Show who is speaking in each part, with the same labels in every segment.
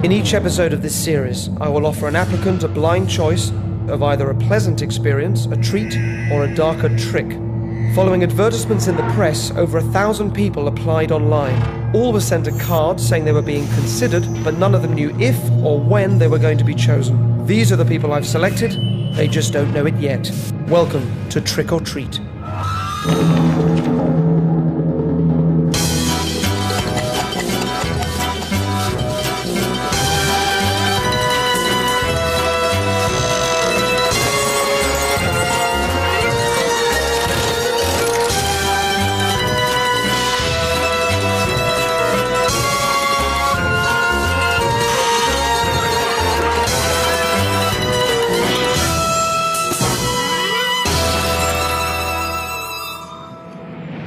Speaker 1: In each episode of this series, I will offer an applicant a blind choice of either a pleasant experience, a treat, or a darker trick. Following advertisements in the press, over 1,000 people applied online. All were sent a card saying they were being considered, but none of them knew if or when they were going to be chosen. These are the people I've selected. They just don't know it yet. Welcome to Trick or Treat.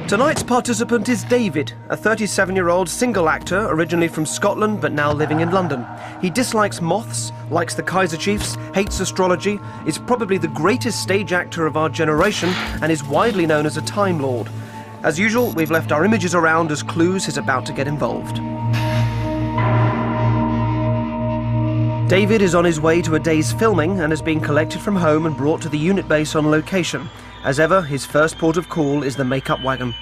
Speaker 1: Tonight's participant is David, a 37-year-old single actor originally from Scotland but now living in London. He dislikes moths, likes the Kaiser Chiefs, hates astrology, is probably the greatest stage actor of our generation and is widely known as a Time Lord. As usual, we've left our images around as clues he's about to get involved. David is on his way to a day's filming and has been collected from home and brought to the unit base on location. As ever, his first port of call is the makeup wagon.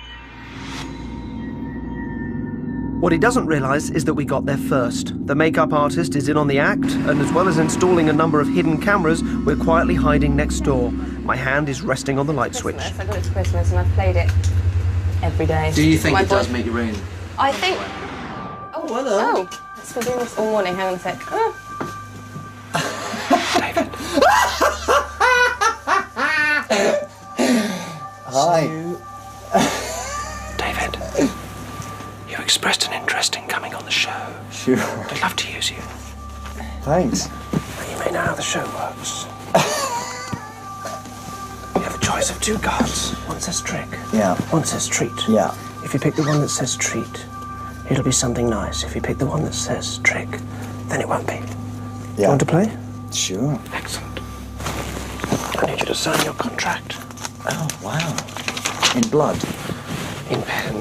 Speaker 1: What he doesn't realise is that we got there first. The makeup artist is in on the act, and as well as installing a number of hidden cameras, we're quietly hiding next door. My hand is resting on the light switch.
Speaker 2: I got it to Christmas and I've played it every day.
Speaker 3: Do you think it does make it rain?
Speaker 2: I think... Oh,
Speaker 1: hello.
Speaker 2: Oh, it's been doing this all morning. Hang on a sec. Oh.
Speaker 1: David.
Speaker 3: Hi.
Speaker 1: David, you expressed an interest in coming on the show.
Speaker 3: Sure.
Speaker 1: I'd love to use you.
Speaker 3: Thanks.
Speaker 1: You may know how the show works. You have a choice of two cards. One says trick.
Speaker 3: Yeah.
Speaker 1: One says treat.
Speaker 3: Yeah.
Speaker 1: If you pick the one that says treat, it'll be something nice. If you pick the one that says trick, then it won't be.
Speaker 3: Yeah.
Speaker 1: You want to play?
Speaker 3: Sure.
Speaker 1: Excellent. I need you to sign your contract.
Speaker 3: Oh, wow. In blood?
Speaker 1: In pen.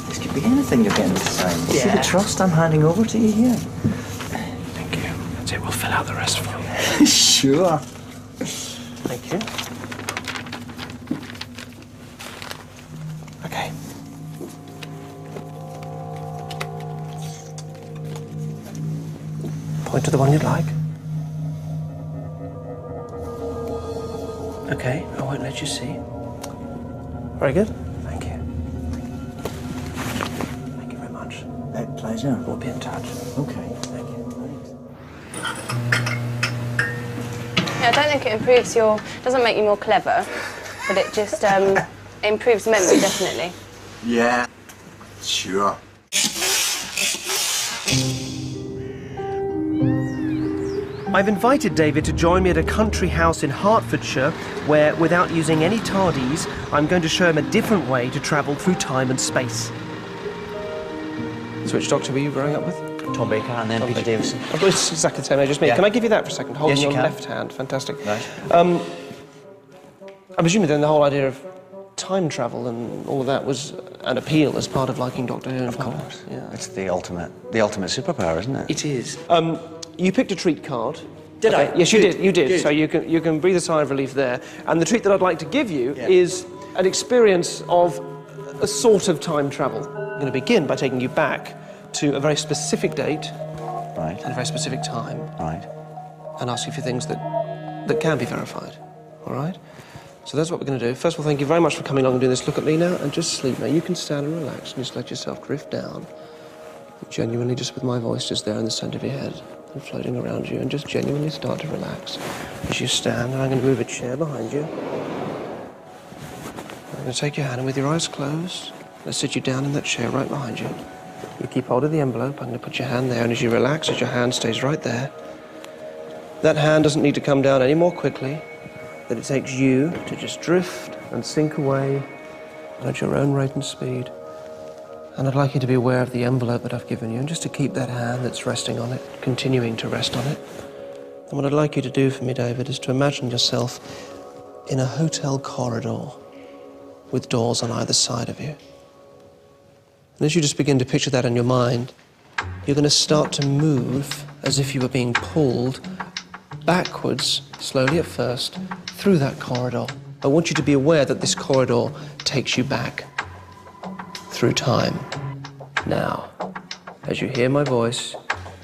Speaker 3: This could be anything you're getting to sign. You see
Speaker 1: Yeah.
Speaker 3: the trust I'm handing over to you here?
Speaker 1: Thank you. That's it. We'll fill out the rest for you.
Speaker 3: Sure.
Speaker 1: Thank you. Okay. Point to the one you'd like. Okay, I won't let you see. Very good. Thank you. Thank you very much.
Speaker 3: Pleasure.
Speaker 1: We'll be in touch.
Speaker 3: Okay.
Speaker 1: Thank you.
Speaker 2: Yeah, I don't think it improves your... doesn't make you more clever, but it just improves memory, definitely.
Speaker 3: Yeah. Sure.
Speaker 1: I've invited David to join me at a country house in Hertfordshire where, without using any tardies, I'm going to show him a different way to travel through time and space. So which doctor were you growing up with?
Speaker 4: Tom Baker and then Peter Davison.
Speaker 1: I thought it's exactly the same age as me.
Speaker 4: Yeah.
Speaker 1: Can I give you that for a second? Hold
Speaker 4: Yes,
Speaker 1: in
Speaker 4: you
Speaker 1: your
Speaker 4: can.
Speaker 1: left hand. Fantastic.
Speaker 4: Right.
Speaker 1: I'm assuming then the whole idea of time travel and all of that was an appeal as part of liking Doctor Who.
Speaker 4: Of course.
Speaker 1: Yeah.
Speaker 4: It's the ultimate superpower, isn't it?
Speaker 1: It is. You picked a treat card.
Speaker 4: Did I?
Speaker 1: Yes, you did. You did.
Speaker 4: Good.
Speaker 1: So you can breathe a sigh of relief there. And the treat that I'd like to give you
Speaker 4: Yeah.
Speaker 1: is an experience of a sort of time travel. I'm going to begin by taking you back to a very specific date
Speaker 4: Right.
Speaker 1: and a very specific time,
Speaker 4: Right.
Speaker 1: and ask you for things that can be verified. All right? So that's what we're going to do. First of all, thank you very much for coming along and doing this. Look at me now and just sleep. Now you can stand and relax and just let yourself drift down. Genuinely, just with my voice just there in the centre of your head and floating around you, and just genuinely start to relax as you stand. And I'm going to move a chair behind you. I'm going to take your hand, and with your eyes closed, I'll sit you down in that chair right behind you. You keep hold of the envelope. I'm going to put your hand there, and as you relax, as your hand stays right there, that hand doesn't need to come down any more quickly, that it takes you to just drift and sink away at your own rate and speed. And I'd like you to be aware of the envelope that I've given you, and just to keep that hand that's resting on it, continuing to rest on it. And what I'd like you to do for me, David, is to imagine yourself in a hotel corridor with doors on either side of you. And as you just begin to picture that in your mind, you're going to start to move as if you were being pulled backwards, slowly at first, through that corridor. I want you to be aware that this corridor takes you back through time. Now, as you hear my voice,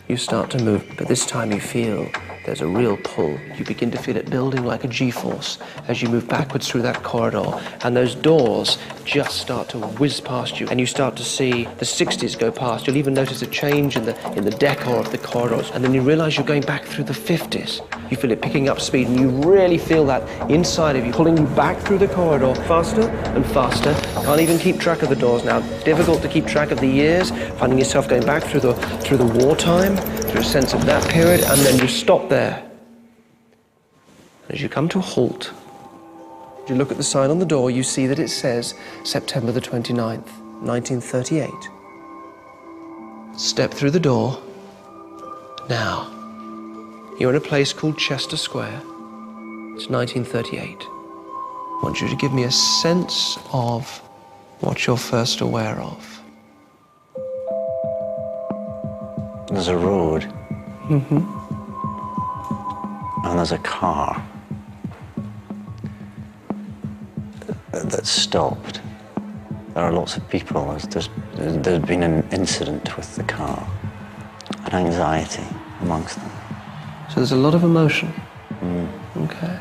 Speaker 1: you start to move, but this time you feel there's a real pull. You begin to feel it building like a G-force as you move backwards through that corridor, and those doors just start to whiz past you, and you start to see the 60s go past. You'll even notice a change in the decor of the corridors, and then you realize you're going back through the 50s. You feel it picking up speed, and you really feel that inside of you, pulling you back through the corridor faster and faster. Can't even keep track of the doors now. Difficult to keep track of the years, finding yourself going back through the wartime, through a sense of that period, and then you stop there. As you come to a halt, you look at the sign on the door, you see that it says September the 29th, 1938. Step through the door. Now, you're in a place called Chester Square. It's 1938. I want you to give me a sense of what you're first aware of.
Speaker 4: There's a road.
Speaker 1: Mm-hmm.
Speaker 4: And there's a car that's stopped. There are lots of people. There's been an incident with the car, and anxiety amongst them.
Speaker 1: So there's a lot of emotion.
Speaker 4: Mm.
Speaker 1: Okay.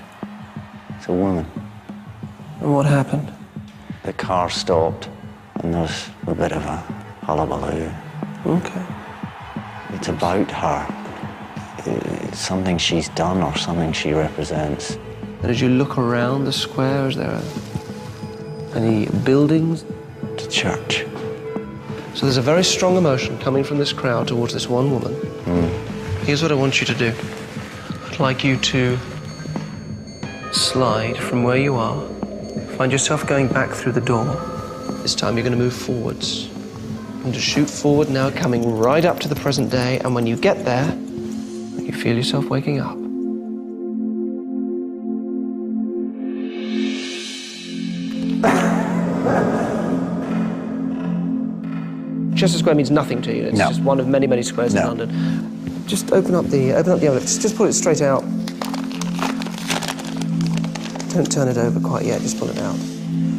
Speaker 4: It's a woman.
Speaker 1: And what happened?
Speaker 4: The car stopped, and there's a bit of a hullabaloo.
Speaker 1: Okay.
Speaker 4: It's about her. It's something she's done or something she represents.
Speaker 1: And as you look around the square, is there any buildings?
Speaker 4: It's a church.
Speaker 1: So there's a very strong emotion coming from this crowd towards this one woman.
Speaker 4: Mm.
Speaker 1: Here's what I want you to do. I'd like you to slide from where you are. Find yourself going back through the door. This time you're going to move forwards. And to shoot forward now, coming right up to the present day, and when you get there, you feel yourself waking up. Chester Square means nothing to you. It's just one of many, many squares in London. Just open up the envelope. Just pull it straight out. Don't turn it over quite yet. Just pull it out.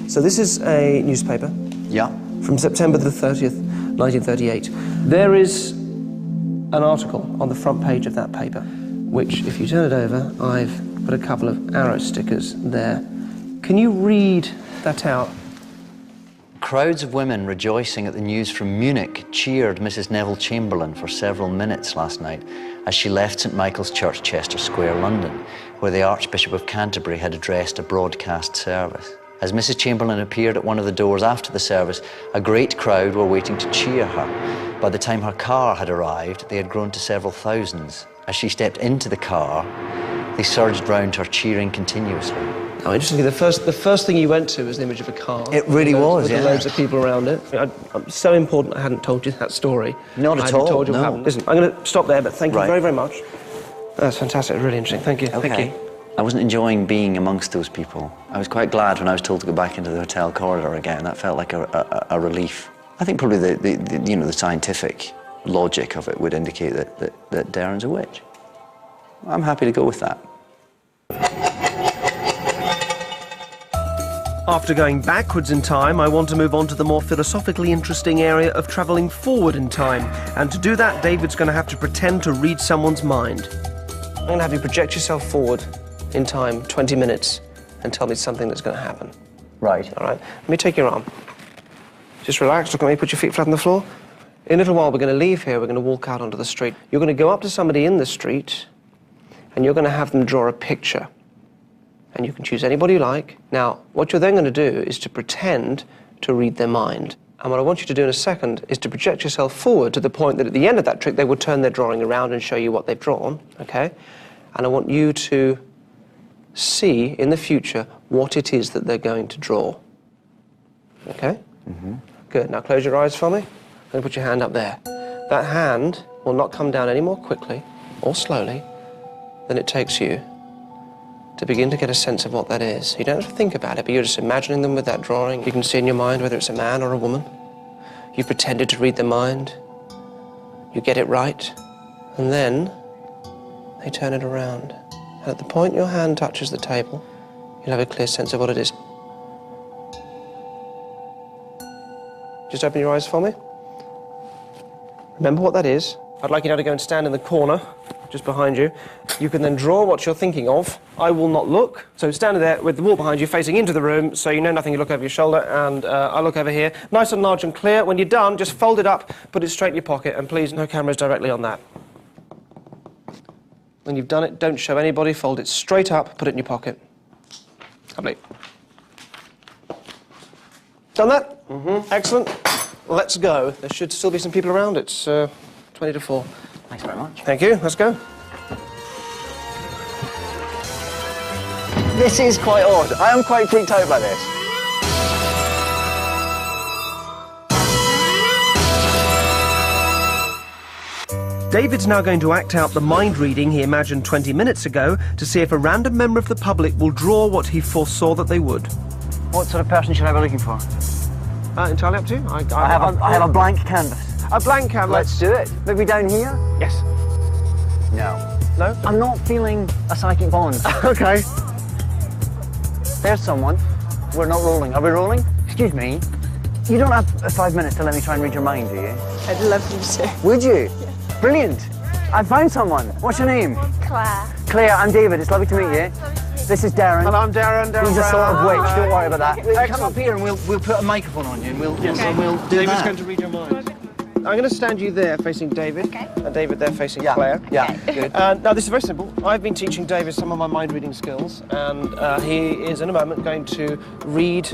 Speaker 1: So this is a newspaper.
Speaker 4: Yeah.
Speaker 1: From September the 30th, 1938. There is an article on the front page of that paper, which, if you turn it over, I've put a couple of arrow stickers there. Can you read that out?
Speaker 4: Crowds of women rejoicing at the news from Munich cheered Mrs. Neville Chamberlain for several minutes last night as she left St Michael's Church, Chester Square, London, where the Archbishop of Canterbury had addressed a broadcast service. As Mrs. Chamberlain appeared at one of the doors after the service, a great crowd were waiting to cheer her. By the time her car had arrived, they had grown to several thousands. As she stepped into the car, they surged round her, cheering continuously.
Speaker 1: Oh, interestingly, the first thing you went to was the image of a car.
Speaker 4: It really was,
Speaker 1: with loads of people around it. I'm so important I hadn't told you that story.
Speaker 4: Not at all,
Speaker 1: I hadn't told you what happened. Listen, I'm going to stop there, but thank you very, very much. That's fantastic, really interesting. Thank you.
Speaker 4: Okay.
Speaker 1: Thank you.
Speaker 4: I wasn't enjoying being amongst those people. I was quite glad when I was told to go back into the hotel corridor again. That felt like a relief. I think probably the scientific logic of it would indicate that Derren's a witch. I'm happy to go with that.
Speaker 1: After going backwards in time, I want to move on to the more philosophically interesting area of travelling forward in time. And to do that, David's going to have to pretend to read someone's mind. I'm going to have you project yourself forward in time, 20 minutes, and tell me something that's going to happen.
Speaker 4: Right.
Speaker 1: All right? Let me take your arm. Just relax, look at me, put your feet flat on the floor. In a little while, we're going to leave here, we're going to walk out onto the street. You're going to go up to somebody in the street, and you're going to have them draw a picture. And you can choose anybody you like. Now, what you're then going to do is to pretend to read their mind. And what I want you to do in a second is to project yourself forward to the point that at the end of that trick, they will turn their drawing around and show you what they've drawn, okay? And I want you to see in the future what it is that they're going to draw. Okay? Mm-hmm. Good. Now close your eyes for me and put your hand up there. That hand will not come down any more quickly or slowly than it takes you to begin to get a sense of what that is. You don't have to think about it, but you're just imagining them with that drawing. You can see in your mind whether it's a man or a woman. You've pretended to read their mind. You get it right, And then they turn it around. And at the point your hand touches the table, you'll have a clear sense of what it is. Just open your eyes for me. Remember what that is. I'd like you now to go and stand in the corner, just behind you. You can then draw what you're thinking of. I will not look. So stand there with the wall behind you, facing into the room, so you know nothing, you look over your shoulder, and I look over here. Nice and large and clear. When you're done, just fold it up, put it straight in your pocket, and please, no cameras directly on that. When you've done it, don't show anybody, fold it straight up, put it in your pocket. Lovely. Done that? Mm-hmm. Excellent. Let's go. There should still be some people around. It's 20 to 4.
Speaker 4: Thanks very much.
Speaker 1: Thank you. Let's go.
Speaker 4: This is quite odd. I am quite freaked out by this.
Speaker 1: David's now going to act out the mind reading he imagined 20 minutes ago to see if a random member of the public will draw what he foresaw that they would.
Speaker 4: What sort of person should I be looking for?
Speaker 1: Entirely up to you.
Speaker 4: I have a blank canvas.
Speaker 1: A blank canvas.
Speaker 4: Let's do it. Maybe down here?
Speaker 1: Yes.
Speaker 4: No.
Speaker 1: No?
Speaker 4: I'm not feeling a psychic bond.
Speaker 1: Okay.
Speaker 4: There's someone. We're not rolling. Are we rolling? Excuse me. You don't have 5 minutes to let me try and read your mind, do you?
Speaker 5: I'd love you to.
Speaker 4: Would you? Yeah. Brilliant. I found someone. What's your name?
Speaker 5: Claire.
Speaker 4: Claire, I'm David. It's lovely to meet you. This is Derren.
Speaker 1: Hello, I'm Derren.
Speaker 4: He's a sort of witch. Don't worry about that.
Speaker 1: Excellent.
Speaker 4: Come up here and we'll put a microphone on you and we'll do
Speaker 1: David's
Speaker 4: that.
Speaker 1: going to read your mind. I'm going to stand you there facing David,
Speaker 2: Okay.
Speaker 1: and David there facing Claire.
Speaker 4: Yeah, good.
Speaker 1: Now, this is very simple. I've been teaching David some of my mind-reading skills, and he is, in a moment, going to read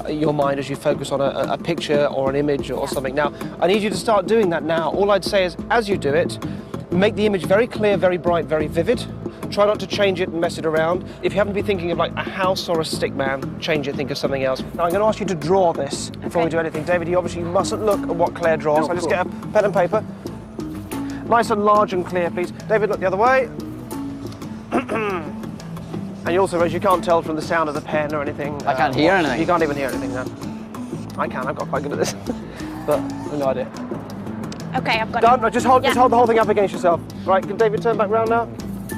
Speaker 1: your mind as you focus on a picture or an image or something. Now, I need you to start doing that now. All I'd say is, as you do it, make the image very clear, very bright, very vivid. Try not to change it and mess it around. If you happen to be thinking of like a house or a stick man, change it, think of something else. Now I'm going to ask you to draw this before we do anything. David, you obviously mustn't look at what Claire draws. So just get a pen and paper. Nice and large and clear, please. David, look the other way. And you also, as you can't tell from the sound of the pen or anything.
Speaker 4: I can't hear anything.
Speaker 1: You can't even hear anything now. I can, I've got quite good at this. But I've no idea.
Speaker 2: Okay, I've got
Speaker 1: Done.
Speaker 2: it.
Speaker 1: Just hold the whole thing up against yourself. Right, can David turn back round now?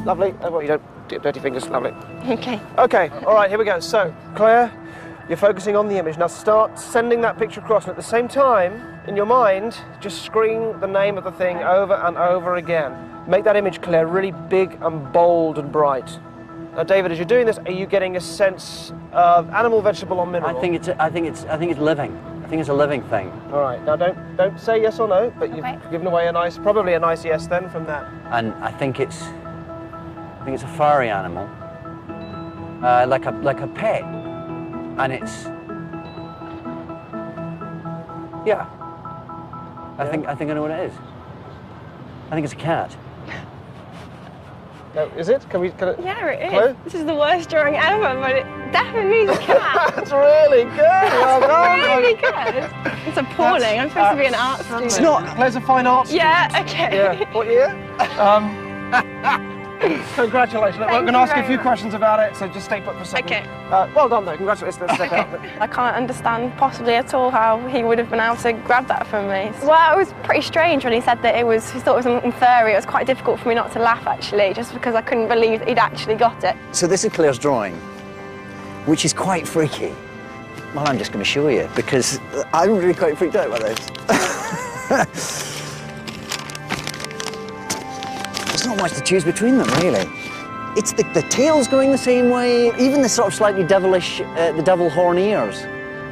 Speaker 1: Lovely. Oh, well, you don't dip dirty fingers. Lovely.
Speaker 2: Okay.
Speaker 1: Okay, all right, here we go. So, Claire, you're focusing on the image. Now start sending that picture across, and at the same time, in your mind, just scream the name of the thing over and over again. Make that image, Claire, really big and bold and bright. Now, David, as you're doing this, are you getting a sense of animal, vegetable, or mineral?
Speaker 4: I think it's living. I think it's a living thing.
Speaker 1: All right. Now, don't say yes or no, but you've given away probably a nice yes then from that.
Speaker 4: And I think it's a furry animal, like a pet, and it's I think I know what it is. I think it's a cat.
Speaker 1: No, is it? Can it?
Speaker 5: Yeah, it is.
Speaker 1: Clue?
Speaker 5: This is the worst drawing ever, but it definitely is a cat.
Speaker 1: That's really good. Well done.
Speaker 5: Really good. It's appalling. I'm supposed to be an art student.
Speaker 1: It's not. Claire's a fine arts.
Speaker 5: Yeah, okay.
Speaker 1: Yeah. What year? Congratulations. Look, we're going to ask you a few questions about it, so just stay put for a second.
Speaker 5: Okay.
Speaker 1: Well done, though. Congratulations. Let's step out.
Speaker 5: I can't understand possibly at all how he would have been able to grab that from me. Well, it was pretty strange when he said that he thought it was something furry. It was quite difficult for me not to laugh, actually, just because I couldn't believe that he'd actually got it.
Speaker 4: So this is Claire's drawing, which is quite freaky. Well, I'm just going to show you, because I'm really quite freaked out by this. There's not much to choose between them, really. It's the tail's going the same way, even the sort of slightly devilish, the devil horn ears,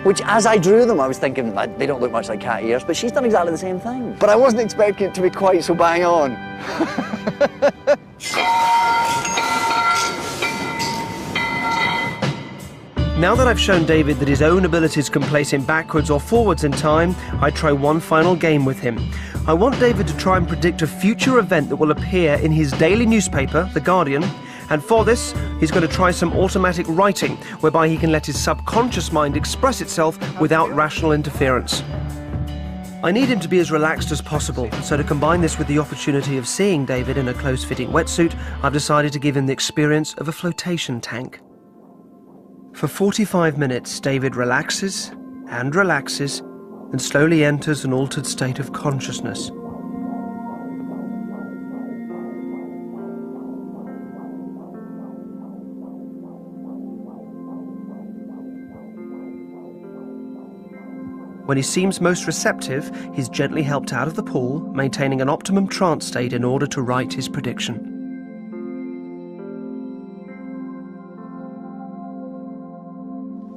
Speaker 4: which as I drew them, I was thinking, they don't look much like cat ears, but she's done exactly the same thing. But I wasn't expecting it to be quite so bang on.
Speaker 1: Now that I've shown David that his own abilities can place him backwards or forwards in time, I try one final game with him. I want David to try and predict a future event that will appear in his daily newspaper, The Guardian, and for this, he's going to try some automatic writing, whereby he can let his subconscious mind express itself without rational interference. I need him to be as relaxed as possible, so to combine this with the opportunity of seeing David in a close-fitting wetsuit, I've decided to give him the experience of a flotation tank. For 45 minutes, David relaxes and relaxes and slowly enters an altered state of consciousness. When he seems most receptive, he's gently helped out of the pool, maintaining an optimum trance state in order to write his prediction.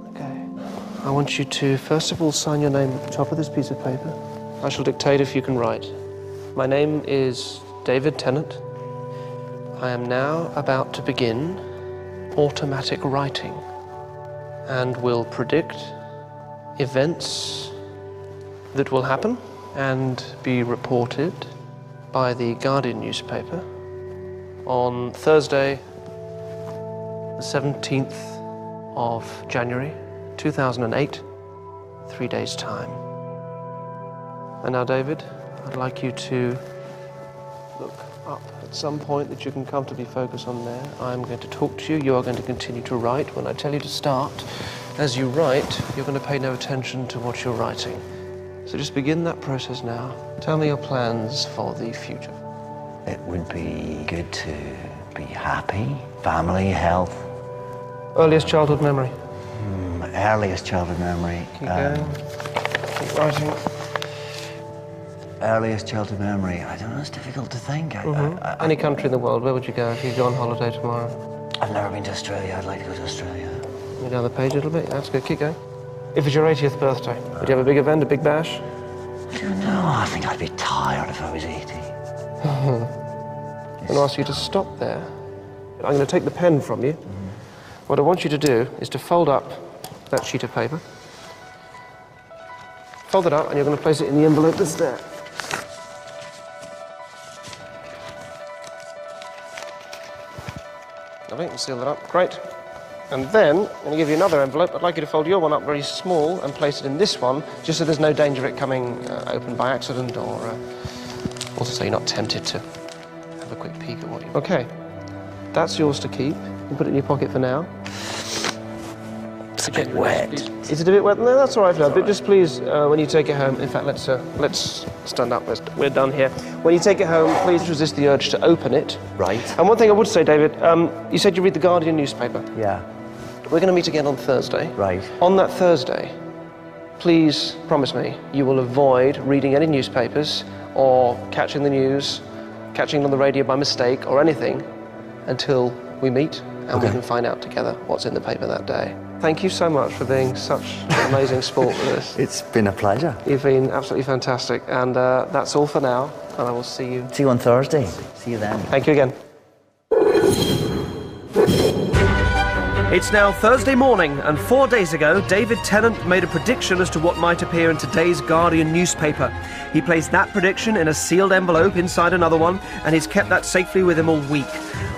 Speaker 1: Okay. I want you to, first of all, sign your name at the top of this piece of paper. I shall dictate if you can write. My name is David Tennant. I am now about to begin automatic writing and will predict events that will happen and be reported by the Guardian newspaper on Thursday, the 17th of January, 2008, 3 days' time. And now, David, I'd like you to look up at some point that you can comfortably focus on there. I'm going to talk to you. You are going to continue to write. When I tell you to start, as you write, you're going to pay no attention to what you're writing. So just begin that process now. Tell me your plans for the future.
Speaker 4: It would be good to be happy, family, health.
Speaker 1: Earliest childhood memory.
Speaker 4: Earliest childhood memory.
Speaker 1: Keep going. Keep writing.
Speaker 4: Earliest childhood memory. I don't know, it's difficult to think.
Speaker 1: Any country in the world, where would you go if you go on holiday tomorrow?
Speaker 4: I've never been to Australia. I'd like to go to Australia.
Speaker 1: Go down the page a little bit. That's good. Keep going. If it's your 80th birthday, would you have a big event, a big bash?
Speaker 4: I don't know. I think I'd be tired if I was 80.
Speaker 1: I'm going to ask you to stop there. I'm going to take the pen from you. What I want you to do is to fold up that sheet of paper. Fold it up, and you're going to place it in the envelope that's there. Lovely, and seal that up. Great. And then, I'm going to give you another envelope. I'd like you to fold your one up very small and place it in this one, just so there's no danger of it coming open by accident, or also so you're not tempted to have a quick peek at what you... Okay, that's yours to keep. You can put it in your pocket for now.
Speaker 4: It's a bit wet.
Speaker 1: Is it a bit wet? No, that's all right, Phil. But just please, when you take it home, in fact, let's stand up. We're done here. When you take it home, please resist the urge to open it.
Speaker 4: Right.
Speaker 1: And one thing I would say, David, you said you read the Guardian newspaper.
Speaker 4: Yeah.
Speaker 1: We're going to meet again on Thursday.
Speaker 4: Right.
Speaker 1: On that Thursday, please promise me you will avoid reading any newspapers or catching the news, catching it on the radio by mistake or anything until we meet and we can find out together what's in the paper that day. Thank you so much for being such an amazing sport with us.
Speaker 4: It's been a pleasure.
Speaker 1: You've been absolutely fantastic. And that's all for now. And I will see you.
Speaker 4: See you on Thursday. See you then.
Speaker 1: Thank you again. It's now Thursday morning, and 4 days ago, David Tennant made a prediction as to what might appear in today's Guardian newspaper. He placed that prediction in a sealed envelope inside another one, and he's kept that safely with him all week.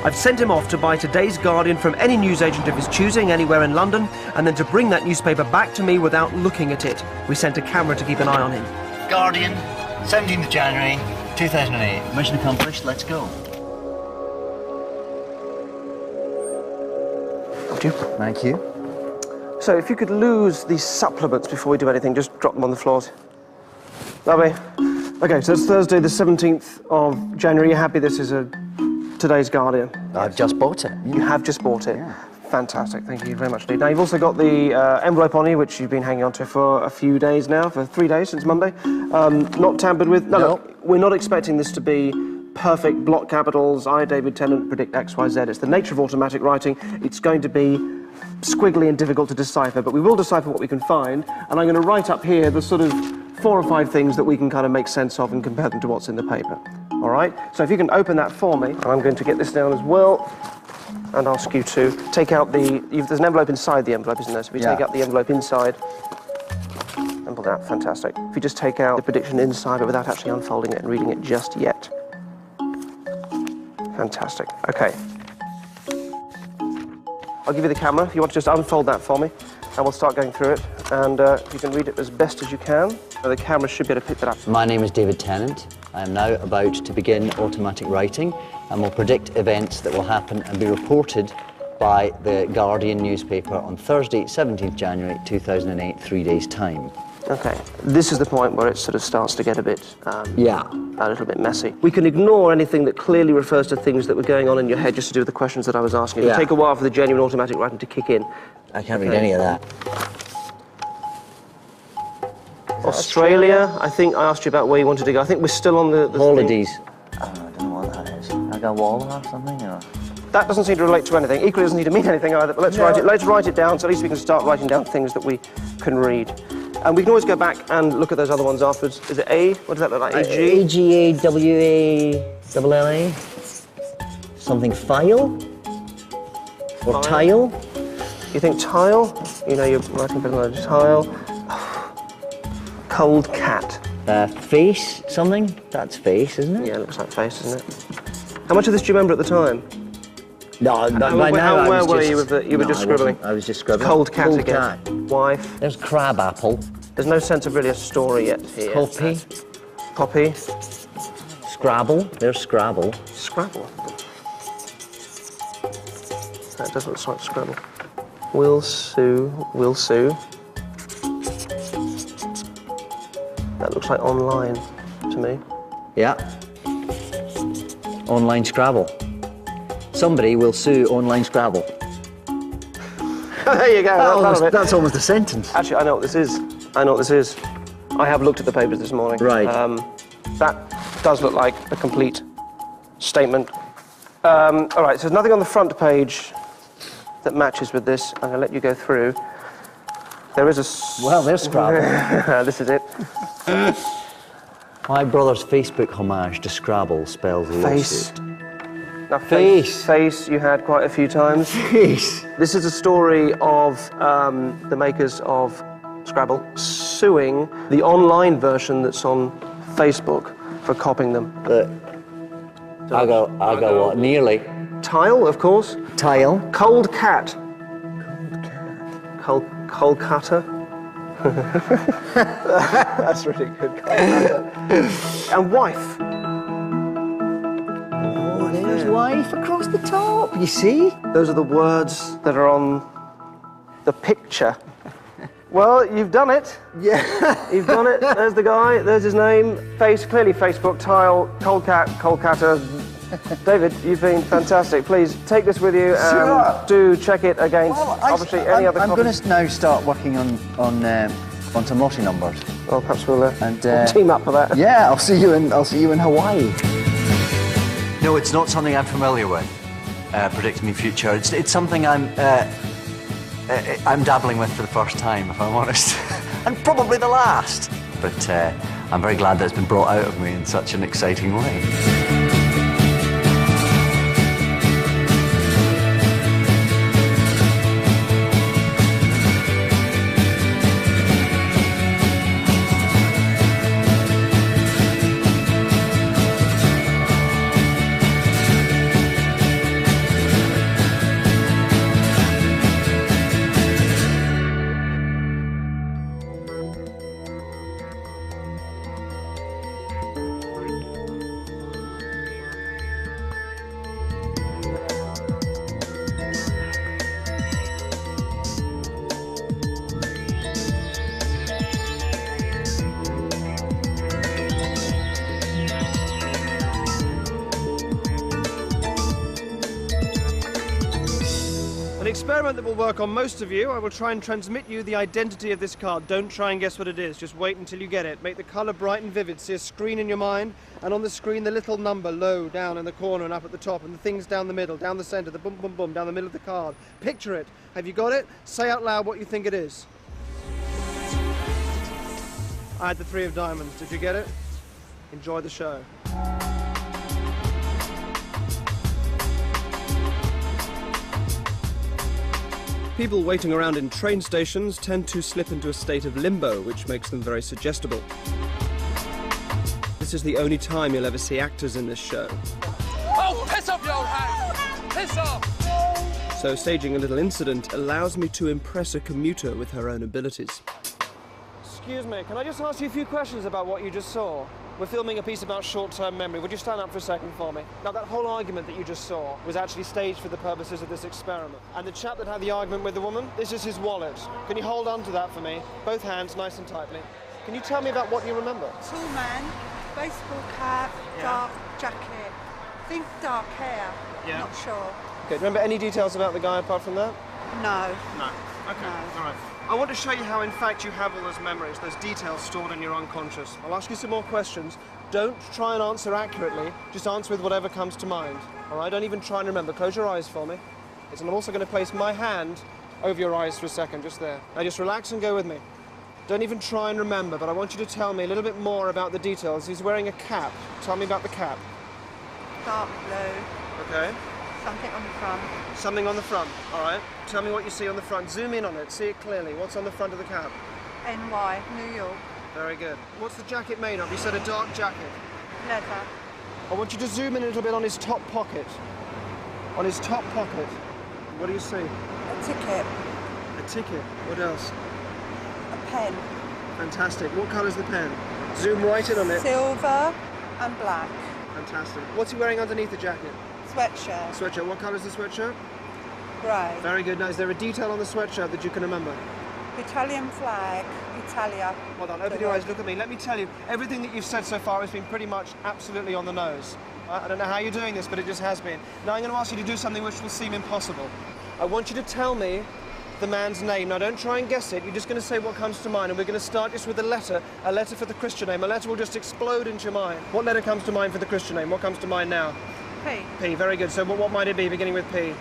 Speaker 1: I've sent him off to buy today's Guardian from any newsagent of his choosing anywhere in London, and then to bring that newspaper back to me without looking at it. We sent a camera to keep an eye on him.
Speaker 4: Guardian, 17th of January, 2008. Mission accomplished, let's go. Thank you.
Speaker 1: So if you could lose these supplements before we do anything, just drop them on the floors. Lovely. Okay, so it's Thursday the 17th of January. You're happy this is today's Guardian?
Speaker 4: I've just bought it.
Speaker 1: You have just bought it?
Speaker 4: Yeah.
Speaker 1: Fantastic, thank you very much indeed. Now you've also got the envelope on you, which you've been hanging on to for a few days now, for 3 days since Monday. Not tampered with? No, look, we're not expecting this to be perfect block capitals. I, David Tennant, predict X, Y, Z. It's the nature of automatic writing. It's going to be squiggly and difficult to decipher, but we will decipher what we can find, and I'm going to write up here the sort of 4 or 5 things that we can kind of make sense of and compare them to what's in the paper. All right? So if you can open that for me, and I'm going to get this down as well, and ask you to take out there's an envelope inside the envelope, isn't there? So if you take out the envelope inside, and pull that out, fantastic. If you just take out the prediction inside, but without actually unfolding it and reading it just yet. Fantastic. Okay. I'll give you the camera if you want to just unfold that for me, and we'll start going through it. And if you can read it as best as you can, the camera should be able to pick that up.
Speaker 4: My name is David Tennant. I am now about to begin automatic writing and will predict events that will happen and be reported by the Guardian newspaper on Thursday, 17th January 2008, 3 days' time.
Speaker 1: Okay, this is the point where it sort of starts to get a bit, a little bit messy. We can ignore anything that clearly refers to things that were going on in your head just to do with the questions that I was asking. It'll take a while for the genuine automatic writing to kick in.
Speaker 4: I can't read any of that.
Speaker 1: Australia. I think I asked you about where you wanted to go. I think we're still on the
Speaker 4: Holidays.
Speaker 3: I don't know what that is. Like a wall or something, or...
Speaker 1: That doesn't seem to relate to anything. Equally doesn't need to mean anything either, but let's write it down, so at least we can start writing down things that we can read. And we can always go back and look at those other ones afterwards. Is it A? What does that look like? AG?
Speaker 3: A-G-A-W-A-L-L-A? Something file? Or tile?
Speaker 1: You think tile? You know, you're writing for another tile. Cold cat.
Speaker 3: Face something? That's face, isn't it?
Speaker 1: Yeah, it looks like face, isn't it? How much of this do you remember at the time?
Speaker 3: No, by now
Speaker 1: where were you with the, you were just scribbling?
Speaker 3: I was just scribbling.
Speaker 1: Cold cat
Speaker 3: Cold
Speaker 1: again.
Speaker 3: cat.
Speaker 1: Wife.
Speaker 3: There's crab apple.
Speaker 1: There's no sense of really a story yet here.
Speaker 3: Poppy.
Speaker 1: Poppy.
Speaker 3: Scrabble. There's Scrabble.
Speaker 1: Scrabble. That does look like Scrabble. Will Sue. Will Sue. That looks like online to me.
Speaker 3: Yeah. Online Scrabble. Somebody will sue online Scrabble.
Speaker 1: There you go.
Speaker 3: That's almost a sentence.
Speaker 1: Actually, I know what this is. I know what this is. I have looked at the papers this morning.
Speaker 3: Right.
Speaker 1: That does look like a complete statement. All right, so there's nothing on the front page that matches with this. I'm going to let you go through. There is a...
Speaker 3: Well, there's Scrabble.
Speaker 1: This is it.
Speaker 3: My brother's Facebook homage to Scrabble spells
Speaker 1: Face.
Speaker 3: lawsuit.
Speaker 1: Now,
Speaker 3: Face.
Speaker 1: Face you had quite a few times.
Speaker 3: Face.
Speaker 1: This is a story of the makers of Scrabble suing the online version that's on Facebook for copying them.
Speaker 3: I'll go what? Nearly.
Speaker 1: Tile, of course.
Speaker 3: Tile.
Speaker 1: Cold cat. Cold cutter. That's really good. And wife.
Speaker 3: Oh, there's wife across the top, you see?
Speaker 1: Those are the words that are on the picture. Well, you've done it.
Speaker 3: Yeah.
Speaker 1: You've done it. There's the guy. There's his name. Face, clearly Facebook. Tile. Cold cat. Cold cutter. David, you've been fantastic. Please take this with you and do check it against obviously any other copies.
Speaker 4: I'm going to now start working on some lottery numbers.
Speaker 1: Well, perhaps we'll
Speaker 4: And
Speaker 1: team up for that.
Speaker 4: yeah, I'll see you in Hawaii. No, it's not something I'm familiar with. Predicting the future. It's something I'm dabbling with for the first time, if I'm honest, and probably the last. But I'm very glad that it's been brought out of me in such an exciting way.
Speaker 1: An experiment that will work on most of you. I will try and transmit you the identity of this card. Don't try and guess what it is. Just wait until you get it. Make the colour bright and vivid. See a screen in your mind, and on the screen the little number low down in the corner and up at the top, and the things down the middle, down the centre, the boom, boom, boom, down the middle of the card. Picture it. Have you got it? Say out loud what you think it is. I had the 3 of diamonds. Did you get it? Enjoy the show. People waiting around in train stations tend to slip into a state of limbo, which makes them very suggestible. This is the only time you'll ever see actors in this show.
Speaker 6: Oh, piss off, you old hag! Piss off!
Speaker 1: So staging a little incident allows me to impress a commuter with her own abilities. Excuse me, can I just ask you a few questions about what you just saw? We're filming a piece about short-term memory. Would you stand up for a second for me? Now, that whole argument that you just saw was actually staged for the purposes of this experiment. And the chap that had the argument with the woman, this is his wallet. Can you hold on to that for me? Both hands, nice and tightly. Can you tell me about what you remember?
Speaker 7: Tall man, baseball cap, dark jacket. Think dark hair.
Speaker 1: Yeah.
Speaker 7: Not sure.
Speaker 1: Okay, do you remember any details about the guy apart from that?
Speaker 7: No.
Speaker 1: No. Okay,
Speaker 7: No.
Speaker 1: all right. I want to show you how, in fact, you have all those memories, those details stored in your unconscious. I'll ask you some more questions. Don't try and answer accurately. Just answer with whatever comes to mind. All right? Don't even try and remember. Close your eyes for me. And I'm also going to place my hand over your eyes for a second, just there. Now just relax and go with me. Don't even try and remember, but I want you to tell me a little bit more about the details. He's wearing a cap. Tell me about the cap.
Speaker 7: Dark blue.
Speaker 1: Okay.
Speaker 7: Something on the front.
Speaker 1: Something on the front. All right. Tell me what you see on the front. Zoom in on it. See it clearly. What's on the front of the cap?
Speaker 7: NY, New York.
Speaker 1: Very good. What's the jacket made of? You said a dark jacket.
Speaker 7: Leather.
Speaker 1: I want you to zoom in a little bit on his top pocket. On his top pocket. What do you see?
Speaker 7: A ticket.
Speaker 1: A ticket. What else?
Speaker 7: A pen.
Speaker 1: Fantastic. What colour's the pen? Zoom right in on it.
Speaker 7: Silver and black.
Speaker 1: Fantastic. What's he wearing underneath the jacket?
Speaker 7: Sweatshirt.
Speaker 1: Sweatshirt. What colour's the sweatshirt?
Speaker 7: Grey.
Speaker 1: Very good. Now, is there a detail on the sweatshirt that you can remember?
Speaker 7: Italian flag. Italia.
Speaker 1: Hold on. Open your eyes. Look at me. Let me tell you, everything that you've said so far has been pretty much absolutely on the nose. I don't know how you're doing this, but it just has been. Now, I'm going to ask you to do something which will seem impossible. I want you to tell me the man's name. Now, don't try and guess it. You're just going to say what comes to mind, and we're going to start just with a letter for the Christian name. A letter will just explode into your mind. What letter comes to mind for the Christian name? What comes to mind now?
Speaker 7: P.
Speaker 1: P. Very good. So what might it be beginning with P?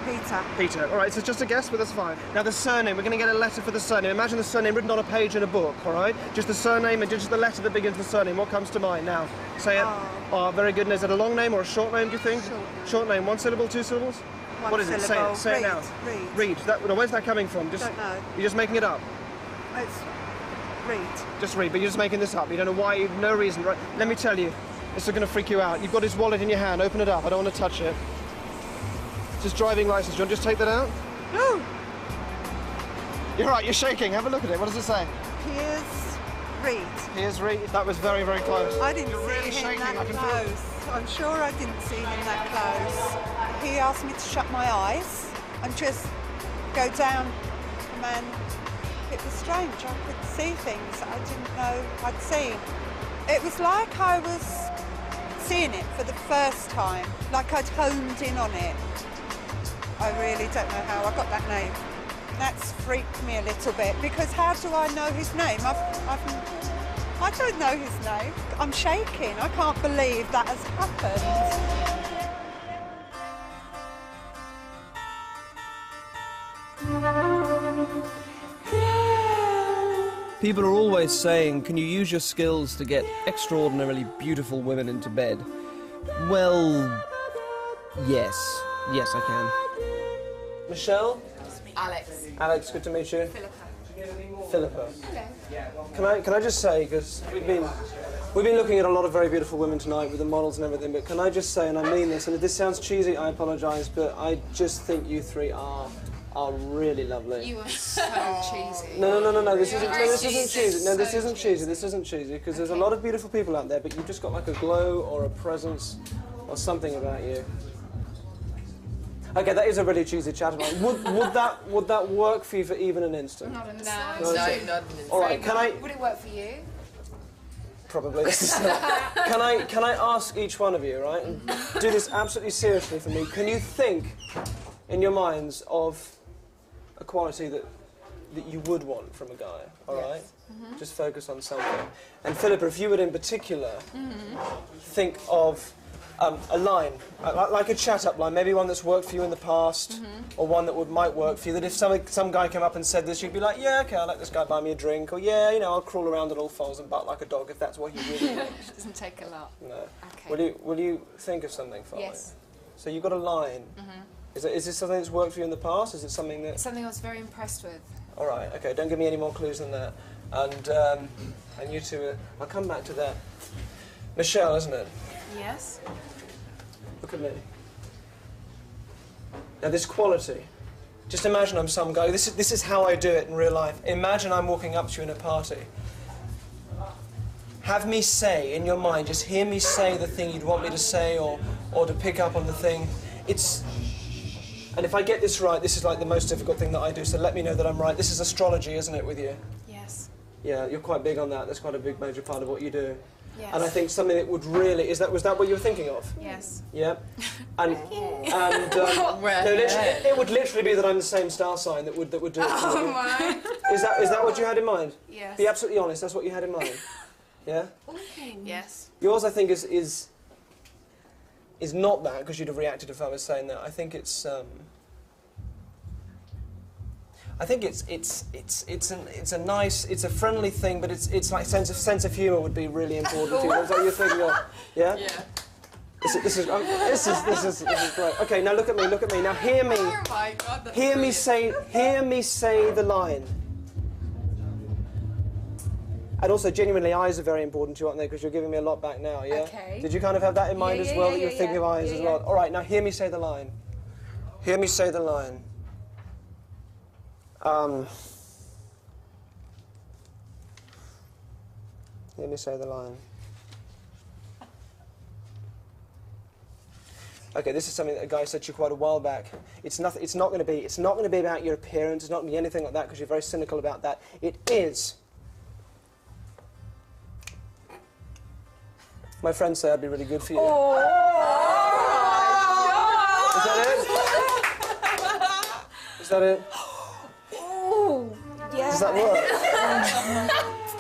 Speaker 7: Peter.
Speaker 1: Peter. All right, so it's just a guess, but that's fine. Now, the surname. We're going to get a letter for the surname. Imagine the surname written on a page in a book, all right? Just the surname and just the letter that begins the surname. What comes to mind now? Say it.
Speaker 7: Oh.
Speaker 1: Very good. And is it a long name or a short name, do you think?
Speaker 7: Short.
Speaker 1: Short name. One syllable, two syllables?
Speaker 7: One
Speaker 1: What is it?
Speaker 7: syllable.
Speaker 1: Say it now.
Speaker 7: Read.
Speaker 1: Read. Where's that coming from? Just,
Speaker 7: Don't know.
Speaker 1: You're just making it up.
Speaker 7: It's read.
Speaker 1: Just read, but you're just making this up. You don't know why, no reason, right? Let me tell you, this is going to freak you out. You've got his wallet in your hand. Open it up. I don't want to touch it. It's his driving license. Do you want to just take that out?
Speaker 7: No.
Speaker 1: You're right. You're shaking. Have a look at it. What does it say?
Speaker 7: Here's read.
Speaker 1: Here's Reed. That was very, very close.
Speaker 7: I didn't
Speaker 1: You're
Speaker 7: see
Speaker 1: really
Speaker 7: him
Speaker 1: shaking.
Speaker 7: that
Speaker 1: I can feel it.
Speaker 7: close. I'm sure I didn't see him that close. He asked me to shut my eyes and just go down, and it was strange. I could see things that I didn't know I'd seen. It was like I was seeing it for the first time, like I'd honed in on it. I really don't know how I got that name. That's freaked me a little bit, because how do I know his name? I don't know his name. I'm shaking. I can't believe that has happened.
Speaker 1: People are always saying, can you use your skills to get extraordinarily beautiful women into bed? Well, yes. Yes, I can. Michelle?
Speaker 8: Alex.
Speaker 1: Alex, good to meet you. Philippa.
Speaker 8: Hello.
Speaker 1: Can I just say, because we've been looking at a lot of very beautiful women tonight with the models and everything, but can I just say, and I mean this, and if this sounds cheesy, I apologise, but I just think you three are really lovely.
Speaker 8: You are so cheesy.
Speaker 1: No, this isn't cheesy. No, this
Speaker 8: So
Speaker 1: isn't cheesy. This isn't cheesy, because there's a lot of beautiful people out there, but you've just got like a glow or a presence or something about you. Okay, that is a really cheesy chat about. Would that work for you for even an instant?
Speaker 8: Not in the
Speaker 1: No,
Speaker 8: no, not in the instant.
Speaker 1: All right, can I?
Speaker 8: Would it work for you?
Speaker 1: Probably. Can I ask each one of you, right? And do this absolutely seriously for me. Can you think in your minds of a quality that you would want from a guy? All right. Mm-hmm. Just focus on something. And Philippa, if you would in particular think of a line, like a chat-up line, maybe one that's worked for you in the past, or one that might work for you, that if some guy came up and said this, you'd be like, yeah, okay, I'll let this guy buy me a drink, or yeah, I'll crawl around on all fours and bark like a dog, if that's what you really want.
Speaker 8: It doesn't take a lot.
Speaker 1: No.
Speaker 8: Okay.
Speaker 1: Will you think of something for me?
Speaker 8: Yes.
Speaker 1: So you've got a line. Is this something that's worked for you in the past? Is it something that...
Speaker 8: It's something I was very impressed with.
Speaker 1: All right, okay, don't give me any more clues than that. And you two, I'll come back to that. Michelle, isn't it?
Speaker 8: Yes.
Speaker 1: Look at me. Now this quality, just imagine I'm some guy, this is how I do it in real life. Imagine I'm walking up to you in a party. Have me say, in your mind, just hear me say the thing you'd want me to say, or to pick up on the thing. And if I get this right, this is like the most difficult thing that I do, so let me know that I'm right. This is astrology, isn't it, with you?
Speaker 8: Yes.
Speaker 1: Yeah, you're quite big on that. That's quite a big major part of what you do.
Speaker 8: Yes.
Speaker 1: And I think something that would really was that what you were thinking of?
Speaker 8: Yes.
Speaker 1: Yeah. And it would literally be that I'm the same star sign that would do it.
Speaker 8: Oh my.
Speaker 1: Is that what you had in mind?
Speaker 8: Yes.
Speaker 1: Be absolutely honest. That's what you had in mind. Yeah.
Speaker 8: Yes.
Speaker 1: Yours, I think, is not that, because you'd have reacted if I was saying that. I think it's a nice, it's a friendly thing, but it's like sense of humour would be really important to you. Is that what you're thinking of? Yeah. Yeah. This is great. Okay, now look at me. Now hear me.
Speaker 8: Oh my God. That's
Speaker 1: Hear me say the line. And also, genuinely, eyes are very important to you, aren't they? Because you're giving me a lot back now, yeah?
Speaker 8: Okay.
Speaker 1: Did you kind of have that in mind as well, that you're thinking of eyes as well? All right, now hear me say the line. Hear me say the line. Hear me say the line. Okay, this is something that a guy said to you quite a while back. It's not going to be about your appearance. It's not going to be anything like that, because you're very cynical about that. It is. My friends say I'd be really good for you. Oh. Is that it? Oh, yeah. Does that work?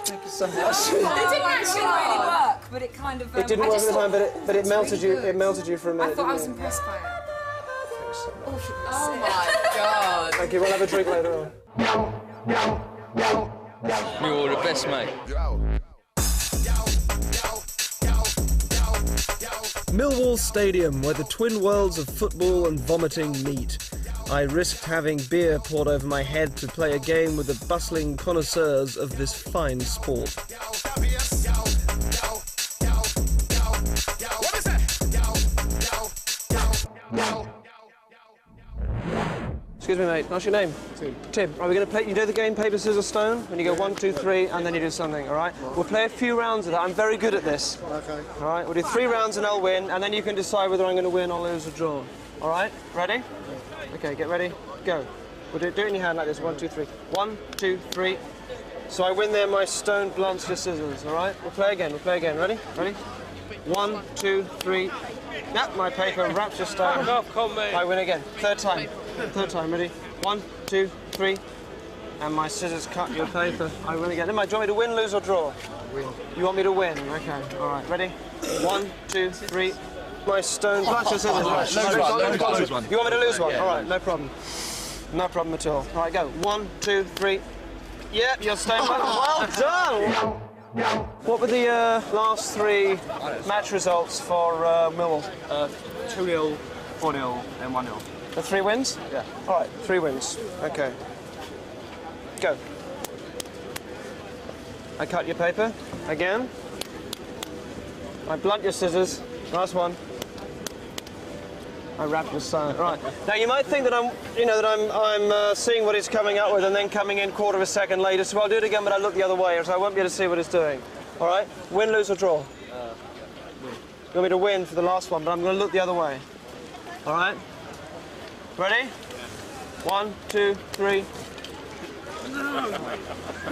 Speaker 1: Thank you so much.
Speaker 8: It didn't actually really work, but it kind of.
Speaker 1: It didn't work at the time, but it melted you. It melted you for a minute.
Speaker 8: I thought I was impressed by it.
Speaker 1: Thanks so much.
Speaker 8: Oh my God.
Speaker 1: Thank you. We'll have a drink later on.
Speaker 6: You're all the best, mate.
Speaker 1: Millwall Stadium, where the twin worlds of football and vomiting meet. I risked having beer poured over my head to play a game with the bustling connoisseurs of this fine sport. Excuse me, mate. What's your name? Tim. Right, we're going to play. You do the game paper, scissors, stone. When you go 1, 2, 3, and then you do something. All right. We'll play a few rounds of that. I'm very good at this. Okay. All right. We'll do 3 rounds and I'll win, and then you can decide whether I'm going to win or lose or draw. All right. Ready? Okay. Get ready. Go. We'll do it in your hand like this. 1, 2, 3. 1, 2, 3. So I win there. My stone blunts your scissors. All right. We'll play again. Ready? Ready? 1, 2, 3. Yep. My paper wraps your stone. I win again. Third time. Ready? 1, 2, 3. And my scissors cut your paper. I win again. Do you want me to win, lose, or draw? Win. You want me to win? Okay. All right. Ready? 1, 2, 3. My stone blunts your scissors.
Speaker 6: Lose one.
Speaker 1: You want me to lose one?
Speaker 6: Yeah.
Speaker 1: All right. No problem. No problem at all. All right. Go. 1, 2, 3. Yep. Your stone blunts. Well done. What were the last 3 match results for Millwall?
Speaker 9: 2-0, 4-0, and 1-0.
Speaker 1: The 3 wins?
Speaker 9: Yeah.
Speaker 1: All right, 3 wins. Okay. Go. I cut your paper again. I blunt your scissors. Last one. I wrap your sign. Right. Now you might think that I'm seeing what it's coming up with and then coming in quarter of a second later. So I'll do it again, but I'll look the other way, so I won't be able to see what it's doing. All right. Win, lose, or draw. Win. You want me to win for the last one, but I'm going to look the other way. All right. Ready? 1, 2, 3.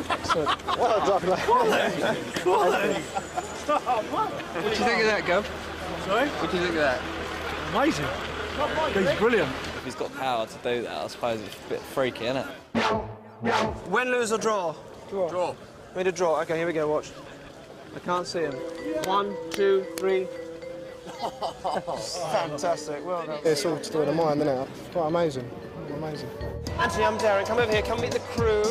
Speaker 1: Excellent. Well done, mate.
Speaker 6: What do you think of that, Gov?
Speaker 9: Sorry?
Speaker 6: What do you think of that?
Speaker 9: Amazing. He's brilliant.
Speaker 10: If he's got power to do that, I suppose it's a bit freaky, isn't it?
Speaker 1: Win, lose, or draw?
Speaker 9: Draw.
Speaker 1: We need a draw. Okay, here we go. Watch. I can't see him. 1, 2, 3. Fantastic. Well done.
Speaker 11: It's all to do with the mind, isn't it? Quite amazing. Amazing.
Speaker 1: Anthony, I'm Derren. Come over here. Come meet the crew.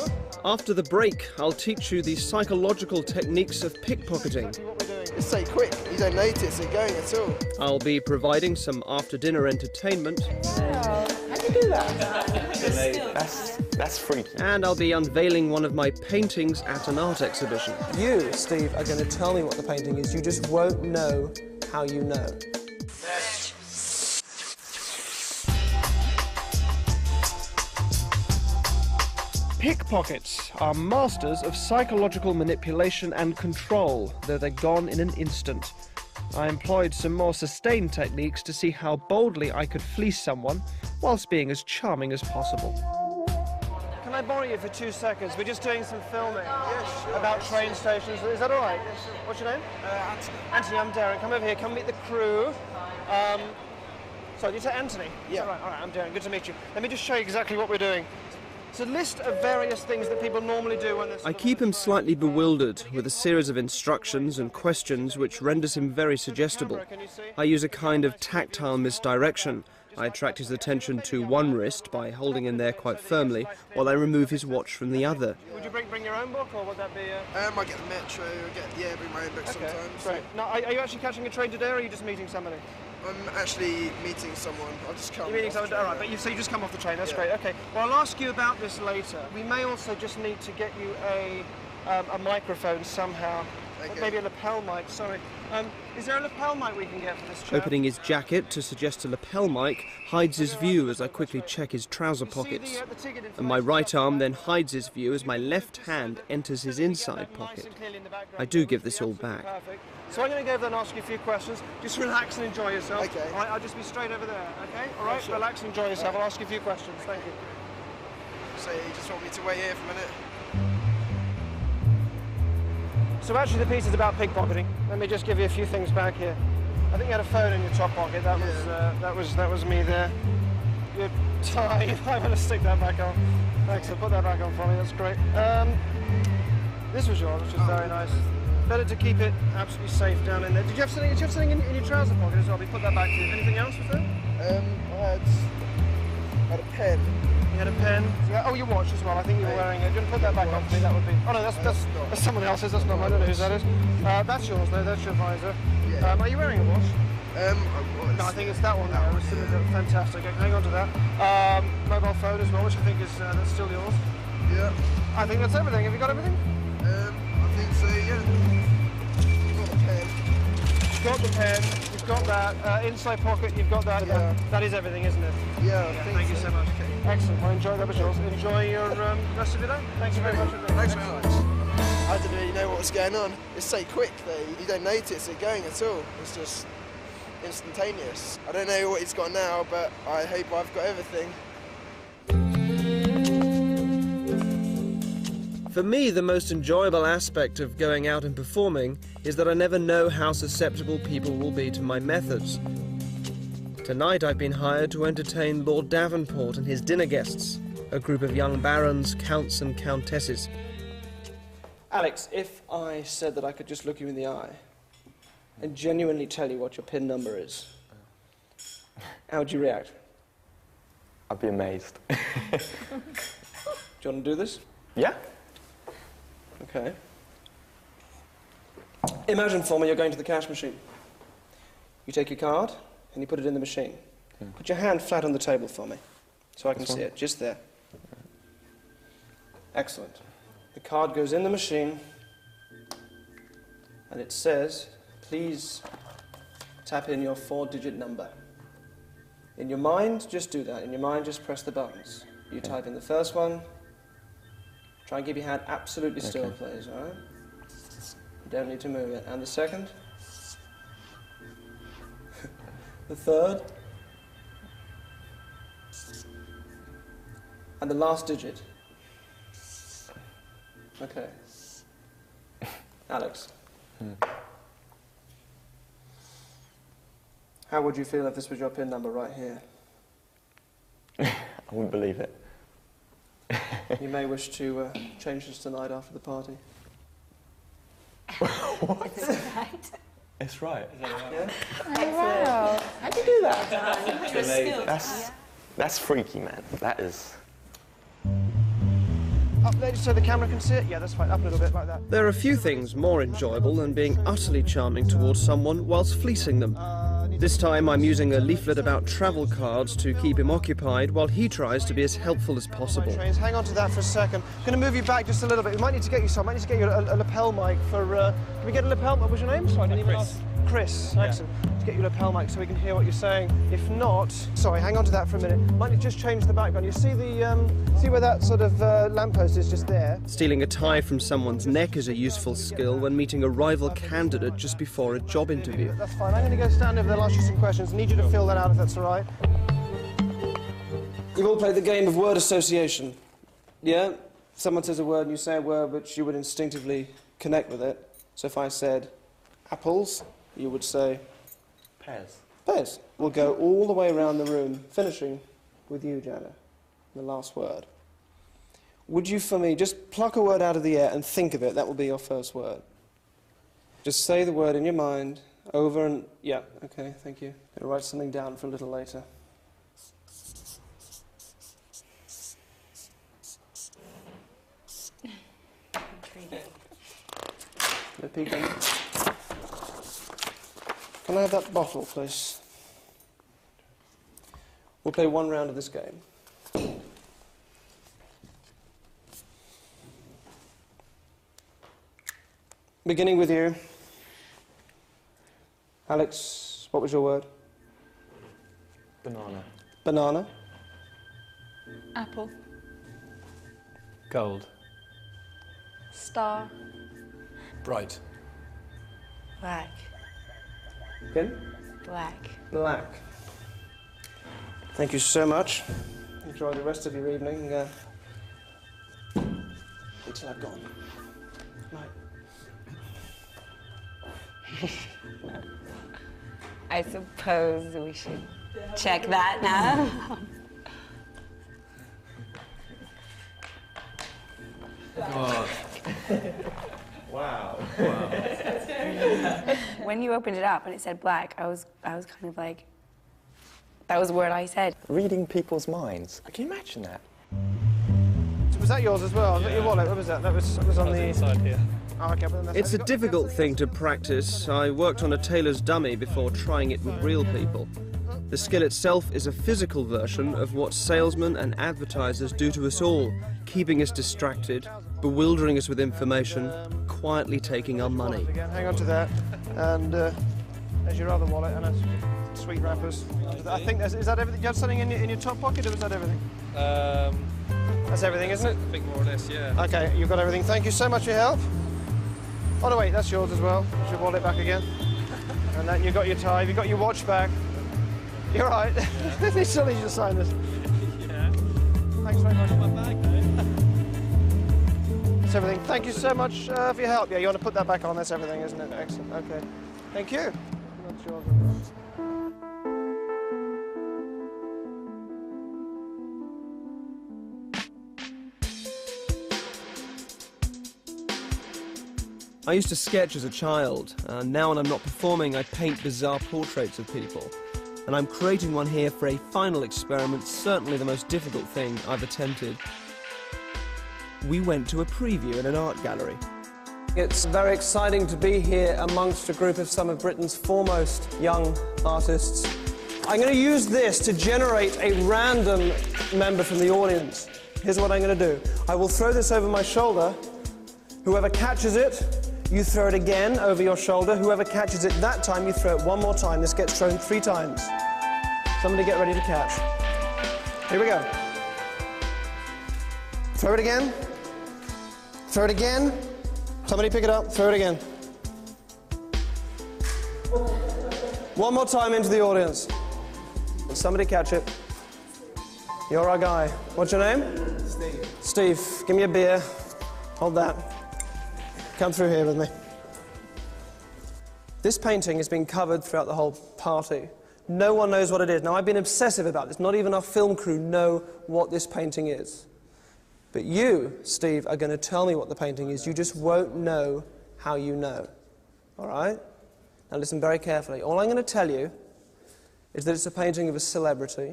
Speaker 1: After the break, I'll teach you the psychological techniques of pickpocketing.
Speaker 11: It's so quick. You don't notice it going at all.
Speaker 1: I'll be providing some after-dinner entertainment.
Speaker 11: How do you do that?
Speaker 12: That's freaky.
Speaker 1: And I'll be unveiling one of my paintings at an art exhibition. You, Steve, are going to tell me what the painting is. You just won't know how you know. Pickpockets are masters of psychological manipulation and control, though they're gone in an instant. I employed some more sustained techniques to see how boldly I could fleece someone whilst being as charming as possible. Can I borrow you for 2 seconds? We're just doing some filming about train stations. Is that all right? What's your name?
Speaker 11: Anthony.
Speaker 1: Anthony, I'm Derren. Come over here. Come meet the crew. Sorry, you say Anthony?
Speaker 11: Yeah.
Speaker 1: All right, I'm Derren. Good to meet you. Let me just show you exactly what we're doing. It's a list of various things that people normally do when they're...
Speaker 13: I keep him slightly bewildered with a series of instructions and questions which renders him very suggestible. I use a kind of tactile misdirection. I attract his attention to one wrist by holding him there quite firmly, while I remove his watch from the other.
Speaker 1: Would you bring your own book, or would that be...
Speaker 11: I get the metro, bring my own book sometimes.
Speaker 1: Great. Now, are you actually catching a train today, or are you just meeting somebody?
Speaker 11: I'm actually meeting someone. I'll just come.
Speaker 1: You're meeting someone? All right, but you just come off the train. That's great. Okay. Well, I'll ask you about this later. We may also just need to get you a microphone somehow. Okay. Maybe a lapel mic. Sorry. Is there a lapel mic we can get for this chair?
Speaker 13: Opening his jacket to suggest a lapel mic hides his view as I quickly check his trouser pockets. And my right arm then hides his view as my left hand enters his inside pocket. I do give this all back.
Speaker 1: Perfect. So I'm going to go over there and ask you a few questions. Just relax and enjoy yourself.
Speaker 11: Okay.
Speaker 1: All right, I'll just be straight over there, okay? All right, sure. Relax and enjoy yourself. I'll ask you a few questions. Thank you.
Speaker 11: So you just want me to wait here for a minute?
Speaker 1: So actually the piece is about pickpocketing. Let me just give you a few things back here. I think you had a phone in your top pocket. That was me there. Your tie. I'm going to stick that back on. Thanks. I'll put that back on for me. That's great. This was yours, which is very nice. Better to keep it absolutely safe down in there. Did you have something in your trouser pocket as well? We put that back to you. Anything else with that?
Speaker 11: I had a pen.
Speaker 1: You had a pen? Oh, your watch as well. I think you were wearing it. Do you want to put that back on for me? That would be... Oh, no, that's someone else's. That's not mine. I don't know whose that is. That's yours, though. That's your visor. Yeah. Are you wearing a watch?
Speaker 11: I was.
Speaker 1: No, I think it's that one there. Fantastic. Hang on to that. Mobile phone as well, which I think is that's still yours.
Speaker 11: Yeah.
Speaker 1: I think that's everything. Have you got everything?
Speaker 11: I think so, yeah. Got the pen.
Speaker 1: You've got the pen. You've got that. Inside pocket, you've got that.
Speaker 11: Yeah.
Speaker 1: That is everything, isn't it?
Speaker 11: Yeah,
Speaker 1: thank you so much. Excellent. Well, enjoy that was yours. Enjoy your rest of your day. Thank you very much.
Speaker 11: Thanks very much. I didn't really know what was going on. It's so quick that you don't notice it going at all. It's just instantaneous. I don't know what he's got now, but I hope I've got everything.
Speaker 13: For me, the most enjoyable aspect of going out and performing is that I never know how susceptible people will be to my methods. Tonight I've been hired to entertain Lord Davenport and his dinner guests, a group of young barons, counts and countesses.
Speaker 1: Alex, if I said that I could just look you in the eye and genuinely tell you what your PIN number is, how would you react?
Speaker 12: I'd be amazed.
Speaker 1: Do you want to do this?
Speaker 12: Yeah.
Speaker 1: Okay. Imagine for me you're going to the cash machine. You take your card and you put it in the machine. Put your hand flat on the table for me so I can see it, just there. Excellent. The card goes in the machine and it says, please tap in your 4-digit number. In your mind, just do that. In your mind, just press the buttons. You type in the first one. Try and keep your hand absolutely still, please, all right? You don't need to move it. And the second? The third? And the last digit? Okay. Alex. How would you feel if this was your PIN number right here?
Speaker 12: I wouldn't believe it.
Speaker 1: You may wish to change this tonight after the party.
Speaker 12: What?
Speaker 8: Is that right?
Speaker 12: It's right. Is that right?
Speaker 1: Yeah?
Speaker 8: Oh, wow.
Speaker 1: How'd you do that?
Speaker 12: That's freaky, man. That is...
Speaker 1: Up there so the camera can see it? Yeah, that's fine. Up a little bit like that.
Speaker 13: There are few things more enjoyable than being utterly charming towards someone whilst fleecing them. This time I'm using a leaflet about travel cards to keep him occupied while he tries to be as helpful as possible.
Speaker 1: Hang on to that for a second. I'm going to move you back just a little bit. We might need to get you some. I might need to get you a lapel mic for... Can we get a lapel mic? What was your name? Sorry, I didn't even ask. Chris. Yeah. Excellent. To get you a lapel mic so we can hear what you're saying. If not... Sorry, hang on to that for a minute. Might need to just change the background. You see the... see where that sort of lamppost is just there?
Speaker 13: Stealing a tie from someone's neck is a useful skill when meeting a rival candidate just before a job interview.
Speaker 1: That's fine. I'm going to go stand over there and ask you some questions. I need you to fill that out if that's all right. You've all played the game of word association. Yeah? Someone says a word and you say a word which you would instinctively connect with it. So if I said apples, you would say...
Speaker 12: Pears.
Speaker 1: Pears. We'll go all the way around the room, finishing with you, Jana, the last word. Would you, for me, just pluck a word out of the air and think of it? That will be your first word. Just say the word in your mind, over and... Yeah, okay, thank you. I'll write something down for a little later. No peeking. Can I have that bottle, please? We'll play one round of this game. Beginning with you. Alex, what was your word?
Speaker 12: Banana.
Speaker 1: Banana.
Speaker 8: Apple.
Speaker 9: Gold.
Speaker 8: Star.
Speaker 9: Bright.
Speaker 8: Black.
Speaker 1: Again?
Speaker 8: Black.
Speaker 1: Black. Thank you so much. Enjoy the rest of your evening. Until I've gone. Night.
Speaker 8: I suppose we should check that now.
Speaker 9: Oh.
Speaker 12: Wow.
Speaker 8: When you opened it up and it said black, I was kind of like, that was the word I said.
Speaker 12: Reading people's minds. Can you imagine that?
Speaker 1: Was that yours as well? Was that your wallet? What was that? That was on the
Speaker 9: inside here.
Speaker 1: Oh, okay, but then
Speaker 13: It's a difficult thing to practice. I worked on a tailor's dummy before trying it with real people. The skill itself is a physical version of what salesmen and advertisers do to us all, keeping us distracted, bewildering us with information, quietly taking our money.
Speaker 1: Again, hang on to that. And there's your other wallet and a sweet wrappers. I think is that everything? You have something in your top pocket, or is that everything? That's everything, isn't it?
Speaker 9: I think more or less, yeah.
Speaker 1: Okay, you've got everything. Thank you so much for your help. Oh no, wait, that's yours as well. Put your wallet back again. And then you've got your tie. You've got your watch back. You're right. Yeah. It's silly to sign this.
Speaker 9: Yeah.
Speaker 1: Thanks very much.
Speaker 9: My bag, though.
Speaker 1: That's everything. Thank you so much for your help. Yeah, you want to put that back on. That's everything, isn't it? Excellent. Okay. Thank you. That's yours.
Speaker 13: I used to sketch as a child. Now when I'm not performing, I paint bizarre portraits of people. And I'm creating one here for a final experiment, certainly the most difficult thing I've attempted. We went to a preview in an art gallery.
Speaker 1: It's very exciting to be here amongst a group of some of Britain's foremost young artists. I'm going to use this to generate a random member from the audience. Here's what I'm going to do. I will throw this over my shoulder. Whoever catches it, you throw it again over your shoulder. Whoever catches it that time, you throw it one more time. This gets thrown 3 times. Somebody get ready to catch. Here we go. Throw it again. Throw it again. Somebody pick it up. Throw it again. One more time into the audience. Somebody catch it. You're our guy. What's your name?
Speaker 11: Steve.
Speaker 1: Steve, give me a beer. Hold that. Come through here with me. This painting has been covered throughout the whole party. No one knows what it is. Now, I've been obsessive about this. Not even our film crew know what this painting is. But you, Steve, are going to tell me what the painting is. You just won't know how you know. All right? Now, listen very carefully. All I'm going to tell you is that it's a painting of a celebrity,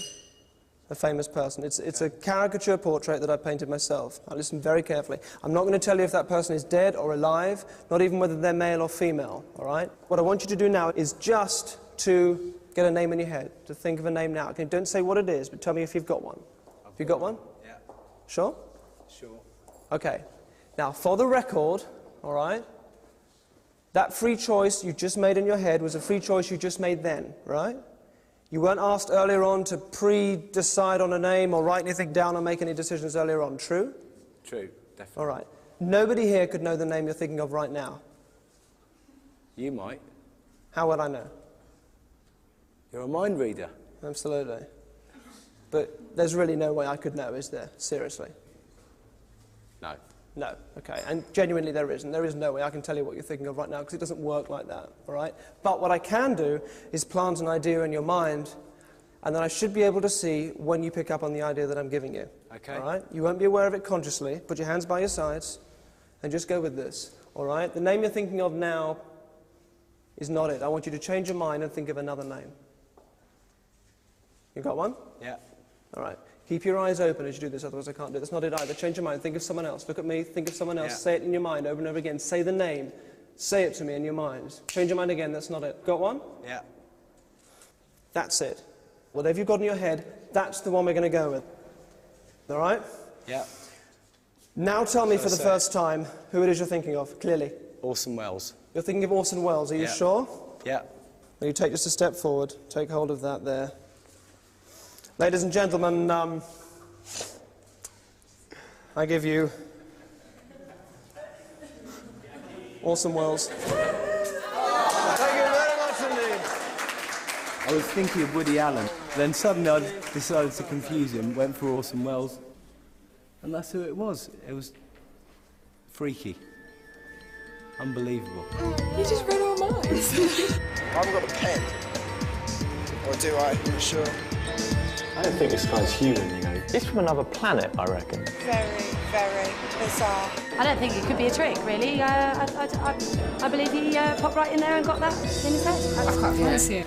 Speaker 1: a famous person. It's a caricature portrait that I painted myself. Now listen very carefully. I'm not going to tell you if that person is dead or alive, not even whether they're male or female, all right? What I want you to do now is just to get a name in your head, to think of a name now. Okay, don't say what it is, but tell me if you've got one. Have you got one?
Speaker 9: Yeah.
Speaker 1: Sure?
Speaker 9: Sure.
Speaker 1: Okay. Now, for the record, all right, that free choice you just made in your head was a free choice you just made then, right? You weren't asked earlier on to pre-decide on a name or write anything down or make any decisions earlier on, true?
Speaker 9: True, definitely.
Speaker 1: All right. Nobody here could know the name you're thinking of right now.
Speaker 9: You might.
Speaker 1: How would I know?
Speaker 9: You're a mind reader.
Speaker 1: Absolutely. But there's really no way I could know, is there? Seriously.
Speaker 9: No.
Speaker 1: No, okay, and genuinely there isn't. There is no way I can tell you what you're thinking of right now because it doesn't work like that, all right? But what I can do is plant an idea in your mind, and then I should be able to see when you pick up on the idea that I'm giving you.
Speaker 9: Okay.
Speaker 1: All right? You won't be aware of it consciously. Put your hands by your sides and just go with this, all right? The name you're thinking of now is not it. I want you to change your mind and think of another name. You got one?
Speaker 9: Yeah.
Speaker 1: All right. Keep your eyes open as you do this, otherwise I can't do it. That's not it either. Change your mind. Think of someone else. Look at me. Think of someone else.
Speaker 9: Yeah.
Speaker 1: Say it in your mind over and over again. Say the name. Say it to me in your mind. Change your mind again. That's not it. Got one?
Speaker 9: Yeah.
Speaker 1: That's it. Whatever you've got in your head, that's the one we're going to go with. All right?
Speaker 9: Yeah.
Speaker 1: Now tell me
Speaker 9: So
Speaker 1: for the
Speaker 9: say
Speaker 1: first time who it is you're thinking of, clearly.
Speaker 9: Orson Welles.
Speaker 1: You're thinking of Orson Welles. Are you
Speaker 9: Yeah.
Speaker 1: sure?
Speaker 9: Yeah.
Speaker 1: Will you take just a step forward? Take hold of that there. Ladies and gentlemen, I give you Orson Welles. Thank you very much indeed.
Speaker 14: I was thinking of Woody Allen. Then suddenly I decided to confuse him, went for Orson Welles. And that's who it was. It was freaky. Unbelievable.
Speaker 15: You just read our minds.
Speaker 11: I haven't got a pen. Or do I? I'm not sure.
Speaker 16: I don't think this guy's human, you know. He's from another planet, I reckon.
Speaker 7: Very, very bizarre.
Speaker 17: I don't think it could be a trick, really. I believe he popped right in there and got that in his head.
Speaker 15: I quite fancy it.